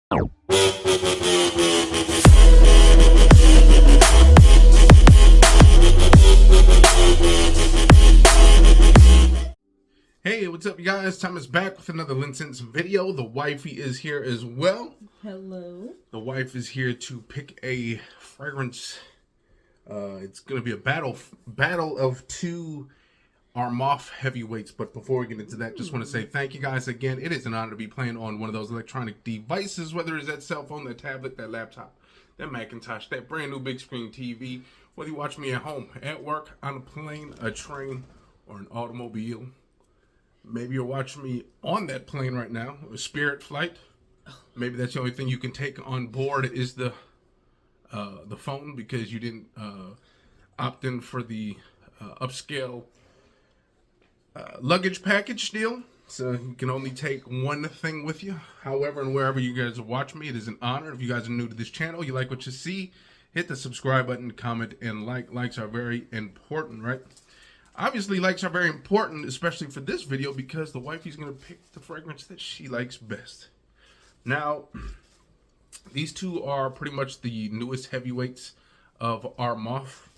Hey, what's up, you guys? Tom is back with another LinScents video. The wifey is here as well. Hello. The wife is here to pick a fragrance. It's going to be a battle of two Armaf heavyweights. But before we get into that, just want to say thank you guys again. It is an honor to be playing on one of those electronic devices, whether it's that cell phone, that tablet, that laptop, that Macintosh, that brand new big screen TV. Whether you watch me at home, at work, on a plane, a train, or an automobile. Maybe you're watching me on that plane right now, a Spirit flight. Maybe that's the only thing you can take on board is the phone because you didn't opt in for the upscale luggage package deal. So you can only take one thing with you. However, and wherever you guys watch me, it is an honor. If you guys are new to this channel, you like what you see, hit the subscribe button, comment, and like. Likes are very important, right? Obviously, likes are very important, especially for this video, because the wifey's going to pick the fragrance that she likes best. Now, these two are pretty much the newest heavyweights of Armaf.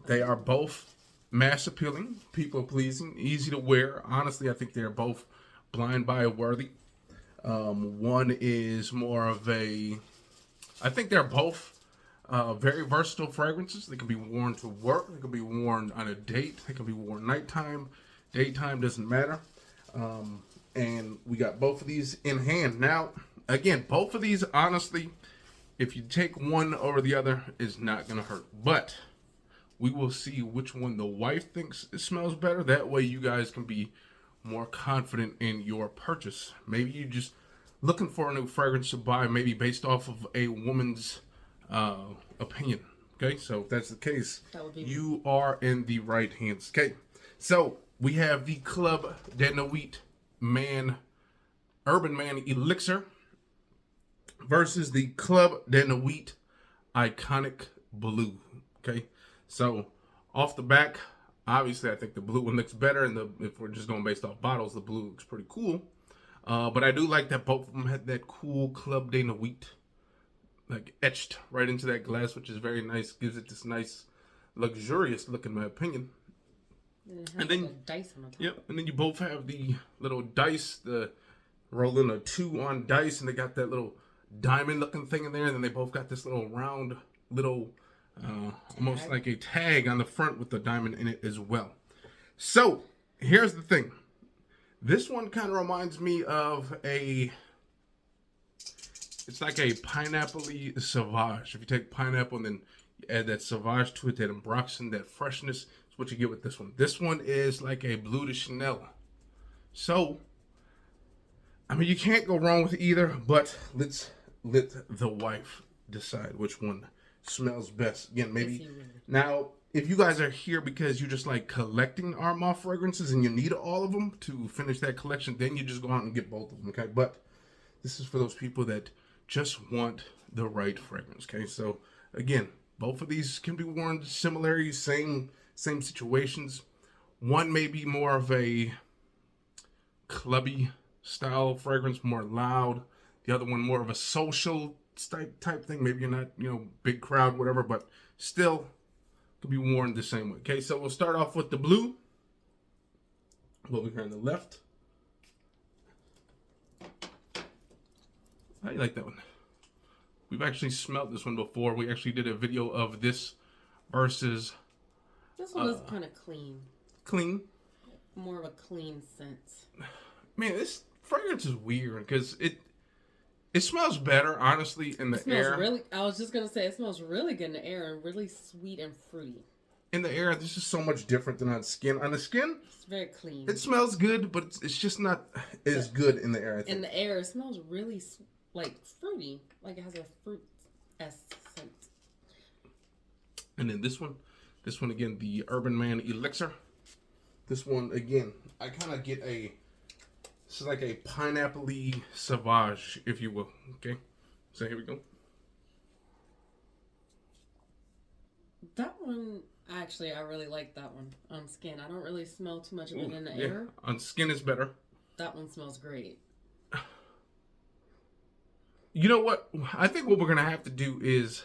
They are both mass appealing, people pleasing, easy to wear. Honestly, I think they're both blind buy worthy. One is more of a, I think they're both very versatile fragrances. They can be worn to work. They can be worn on a date. They can be worn nighttime, daytime, doesn't matter. And we got both of these in hand. Now, again, both of these, honestly, if you take one over the other, is not going to hurt. But we will see which one the wife thinks it smells better. That way you guys can be more confident in your purchase. Maybe you're just looking for a new fragrance to buy, maybe based off of a woman's opinion. Okay, so if that's the case, you are in the right hands. Okay, so we have the Club de Nuit Urban Man Elixr versus the Club de Nuit Iconic Blue. Okay, so off the back, obviously I think the blue one looks better, and if we're just going based off bottles, the blue looks pretty cool. But I do like that both of them had that cool Club de Nuit like etched right into that glass, which is very nice. Gives it this nice, luxurious look, in my opinion. And then dice on the top. Yep, and then you both have the little dice, the rolling a 2 on dice, and they got that little diamond-looking thing in there. And then they both got this little round, little, almost like a tag on the front with the diamond in it as well. So here's the thing. This one kind of reminds me of a. It's like a pineapple-y Sauvage. If you take pineapple and then you add that Sauvage to it, that Ambroxan, that freshness, is what you get with this one. This one is like a Bleu de Chanel. So, I mean, you can't go wrong with either, but let the wife decide which one smells best. Again, maybe. Now, if you guys are here because you just like collecting Armaf fragrances and you need all of them to finish that collection, then you just go out and get both of them, okay? But this is for those people that just want the right fragrance. Okay, so again, both of these can be worn similarly, same situations. One may be more of a clubby style fragrance, more loud. The other one more of a social type thing. Maybe you're not, big crowd, whatever, but still could be worn the same way. Okay, so we'll start off with the blue. Over here on the left. How do you like that one? We've actually smelled this one before. We actually did a video of this versus. This one is kind of clean. Clean? More of a clean scent. Man, this fragrance is weird because it smells better, honestly, in the air. I was just going to say, it smells really good in the air and really sweet and fruity. In the air, this is so much different than on skin. On the skin, it's very clean. It smells good, but it's just not as good in the air, I think. In the air, it smells really like fruity, like it has a fruit scent. And then this one again, the Urban Man Elixr. This one again, I kind of get this is like a pineapple-y Sauvage, if you will. Okay, so here we go. That one, actually, I really like that one on skin. I don't really smell too much of it in the air. On skin is better. That one smells great. You know what? I think what we're gonna have to do is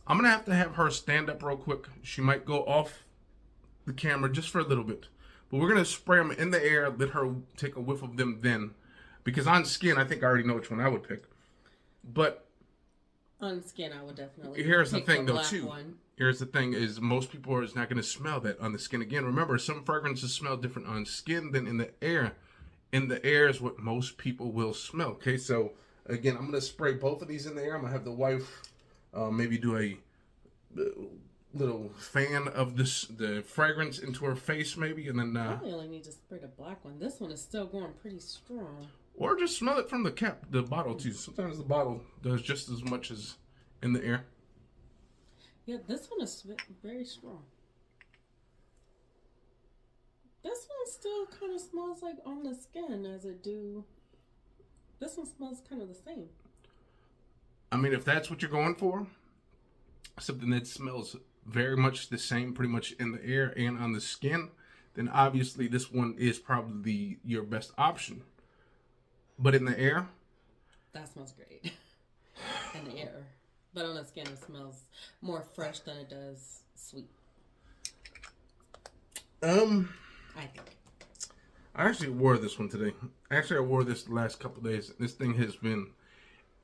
I'm gonna have her stand up real quick. She might go off the camera just for a little bit, but we're gonna spray them in the air. Let her take a whiff of them then, because on skin, I think I already know which one I would pick. But on skin, I would definitely. Here's the pick thing, though, black too. One. Here's the thing: is most people are not gonna smell that on the skin again. Remember, some fragrances smell different on skin than in the air. In the air is what most people will smell. Okay, so again, I'm gonna spray both of these in the air. I'm gonna have the wife maybe do a little fan of the fragrance into her face, maybe, and then I only need to spray the black one. This one is still going pretty strong. Or just smell it from the cap, the bottle too. Sometimes the bottle does just as much as in the air. Yeah, this one is very strong. This one still kind of smells like on the skin as it do. This one smells kind of the same. I mean, if that's what you're going for, something that smells very much the same, pretty much in the air and on the skin, then obviously this one is probably your best option. But in the air, that smells great. In the air, but on the skin, it smells more fresh than it does sweet. I think. I actually wore this one today. Actually, I wore this the last couple of days. This thing has been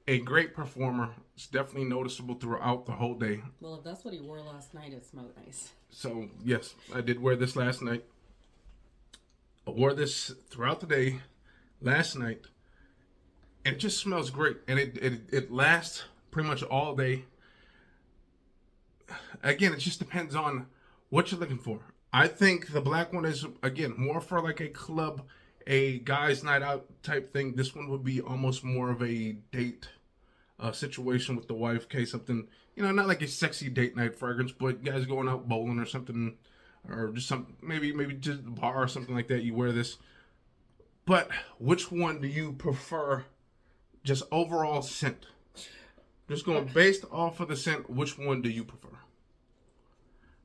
a great performer. It's definitely noticeable throughout the whole day. Well, if that's what he wore last night, it smelled nice. So, yes, I did wear this last night. I wore this throughout the day, last night. And it just smells great. And it lasts pretty much all day. Again, it just depends on what you're looking for. I think the black one is, again, more for like a club, a guy's night out type thing. This one would be almost more of a date situation with the wife. Case something, not like a sexy date night fragrance, but guys going out bowling or something, or just some maybe just a bar or something like that. You wear this. But which one do you prefer? Just overall scent. Just going based off of the scent. Which one do you prefer?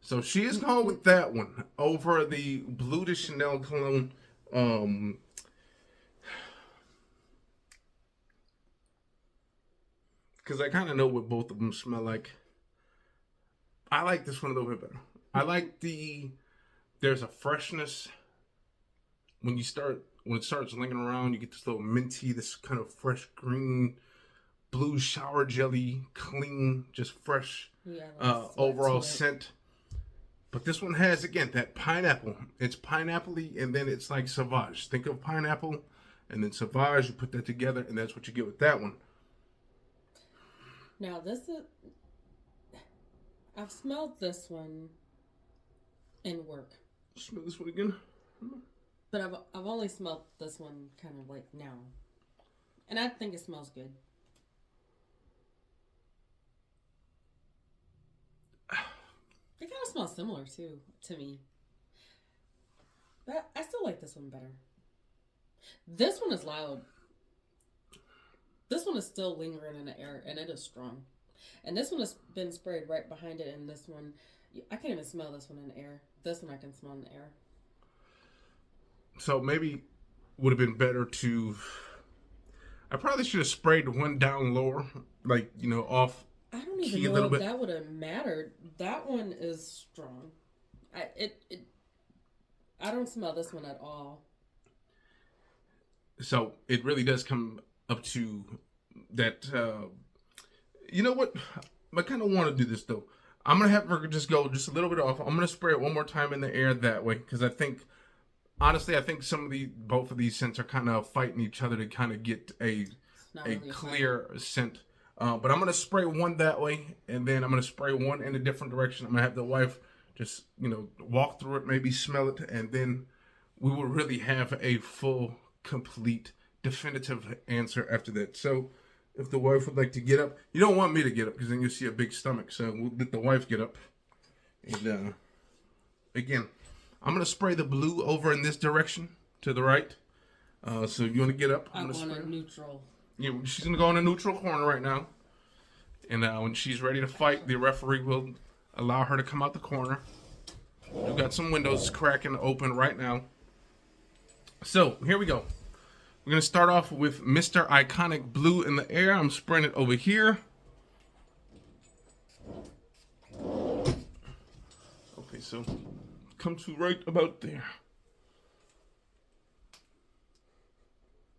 So she is going with that one over the Bleu de Chanel cologne. Because I kind of know what both of them smell like. I like this one a little bit better. I like there's a freshness when it starts lingering around. You get this little minty, this kind of fresh green, blue shower jelly, clean, just fresh overall scent. But this one has, again, that pineapple. It's pineapple-y, and then it's like Sauvage. Think of pineapple, and then Sauvage, you put that together, and that's what you get with that one. Now, I've smelled this one in work. Smell this one again? But I've only smelled this one kind of like now. And I think it smells good. They kind of smell similar, too, to me. But I still like this one better. This one is loud. This one is still lingering in the air, and it is strong. And this one has been sprayed right behind it, and this one, I can't even smell this one in the air. This one I can smell in the air. So maybe would have been better to... I probably should have sprayed one down lower, like, off. I don't even know if that would have mattered. That one is strong. I don't smell this one at all. So it really does come up to that. You know what? I kind of want to do this though. I'm gonna have her just go just a little bit off. I'm gonna spray it one more time in the air that way because I think, honestly, both of these scents are kind of fighting each other to kind of get a really clear scent. But I'm going to spray one that way, and then I'm going to spray one in a different direction. I'm going to have the wife just, walk through it, maybe smell it, and then we will really have a full, complete, definitive answer after that. So if the wife would like to get up, you don't want me to get up because then you'll see a big stomach. So we'll let the wife get up. And again, I'm going to spray the blue over in this direction to the right. So you want to get up? I'm going to neutral. Yeah, she's going to go in a neutral corner right now. And when she's ready to fight, the referee will allow her to come out the corner. We've got some windows cracking open right now. So, here we go. We're going to start off with Mr. Iconic Blue in the air. I'm spraying it over here. Okay, so come to right about there.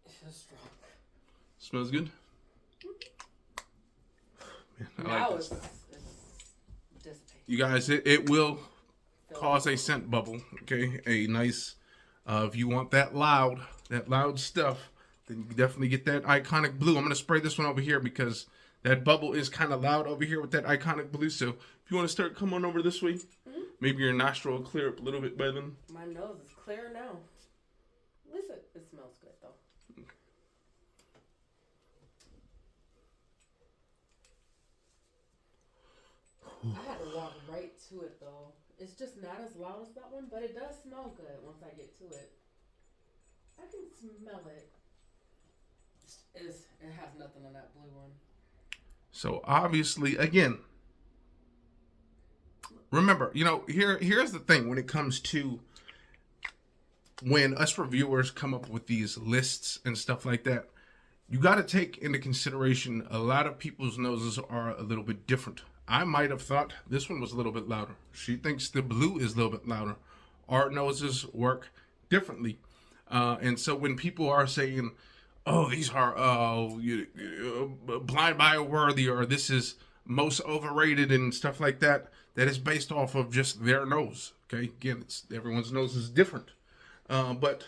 It's strong. Smells good? Man, I now like this it's stuff. dissipating. You guys, it will cause a scent bubble, okay? A nice, if you want that loud stuff, then you definitely get that Iconic Blue. I'm going to spray this one over here because that bubble is kind of loud over here with that Iconic Blue. So if you want to start, come on over this way. Maybe your nostril will clear up a little bit by then. My nose is clear now. At least it smells good, though. I had to walk right to it, though. It's just not as loud as that one, but it does smell good once I get to it. I can smell it. It has nothing on that blue one. So obviously, again, remember, here's the thing when it comes to when us reviewers come up with these lists and stuff like that, you got to take into consideration a lot of people's noses are a little bit different. I might have thought this one was a little bit louder. She thinks the blue is a little bit louder. Our noses work differently. And so when people are saying, oh, these are blind buy worthy, or this is most overrated and stuff like that, that is based off of just their nose. Okay, again, everyone's nose is different. But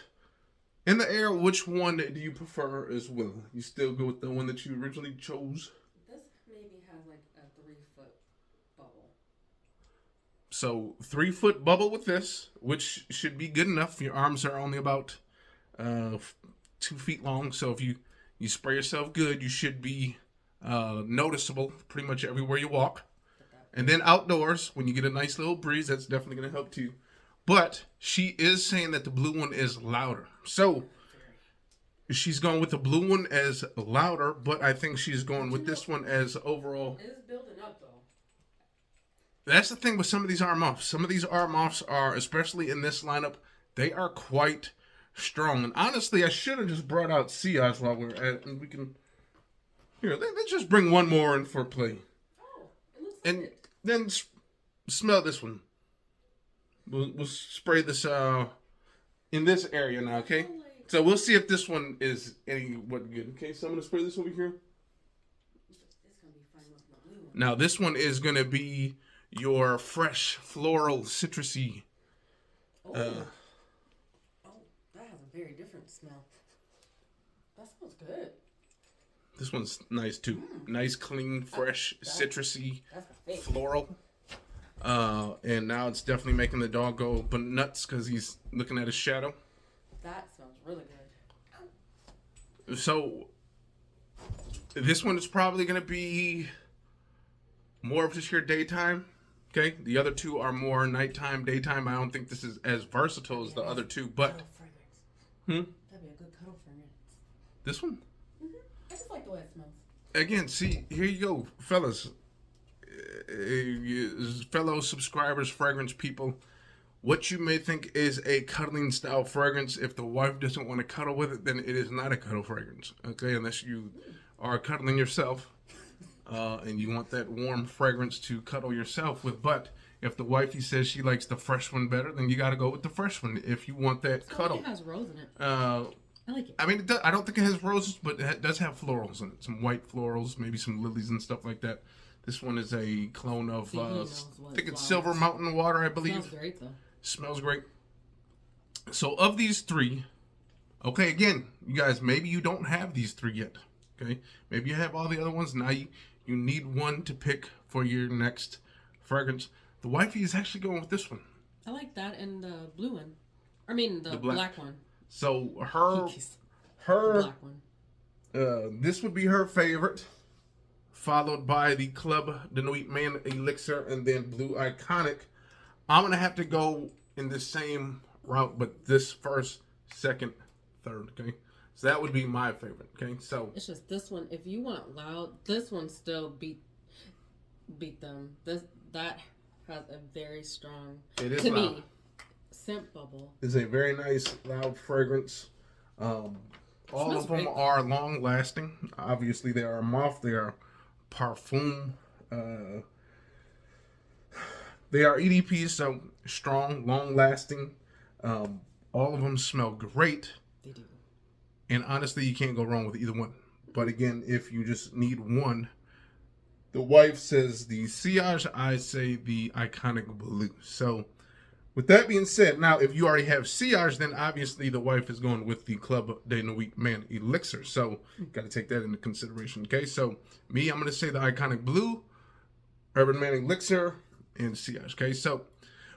in the air, which one do you prefer as well? You still go with the one that you originally chose? This maybe has like a 3-foot bubble. So 3-foot bubble with this, which should be good enough. Your arms are only about 2 feet long, so if you spray yourself good, you should be noticeable pretty much everywhere you walk. And then outdoors, when you get a nice little breeze, that's definitely going to help too. But she is saying that the blue one is louder. So she's going with the blue one as louder, but I think she's going with this one as overall. It is building up, though. That's the thing with some of these Armafs. Some of these Armafs are, especially in this lineup, they are quite strong. And honestly, I should have just brought out Sea Eyes while we're at it, and we can. Here, let's just bring one more in for play. Oh, it looks like And it. then smell this one. We'll spray this in this area now, okay? So we'll see if this one is any what good. Okay, so I'm gonna spray this over here. It's gonna be fine with my blue one. Now this one is gonna be your fresh floral citrusy. Oh, that has a very different smell. That smells good. This one's nice too. Nice, clean, fresh, citrusy, That's my favorite. floral. And now it's definitely making the dog go nuts because he's looking at his shadow. That smells really good. So this one is probably going to be more of just your daytime. Okay, the other two are more nighttime, daytime. I don't think this is as versatile as the other two, but Cuddle fragrance. That'd be a good cuddle fragrance. this one, I just like the way it smells. again, see, here you go, fellas, fellow subscribers, fragrance people. What you may think is a cuddling style fragrance, if the wife doesn't want to cuddle with it, then it is not a cuddle fragrance. Okay, unless you are cuddling yourself. And you want that warm fragrance to cuddle yourself with. But if the wifey says she likes the fresh one better, then you got to go with the fresh one if you want that cuddle. It has rose in it. I like it. I mean, I don't think it has roses, but it does have florals in it. Some white florals, maybe some lilies and stuff like that. This one is a clone of, I think it's Silver Mountain Water, I believe. Smells great, though. Smells great. So of these three, okay, again, you guys, maybe you don't have these three yet. Okay, maybe you have all the other ones. Now you need one to pick for your next fragrance. The wifey is actually going with this one. I like that and the blue one. I mean, the black one. So The black one. This would be her favorite, followed by the Club the Nuit Man Elixr, and then Blue Iconic. I'm gonna have to go in the same route, but this first, second, third. Okay. So that would be my favorite. Okay, so it's just this one. If you want loud, this one still beat them. That has a very strong. It is to loud. me. Scent bubble. It's a very nice loud fragrance. All of them are long lasting. Obviously, they are Armaf. They are Parfum. They are EDPs, so strong, long lasting. All of them smell great. They do. And honestly, you can't go wrong with either one. But again, if you just need one, the wife says the Sillage, I say the Iconic Blue. So, with that being said, now if you already have Sillage, then obviously the wife is going with the Club de Nuit Man Elixr. So, got to take that into consideration. Okay, so me, I'm going to say the Iconic Blue, Urban Man Elixr, and Sillage. Okay, so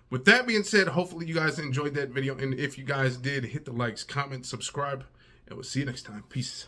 with that being said, hopefully you guys enjoyed that video. And if you guys did, hit the likes, comment, subscribe, and we'll see you next time. Peace.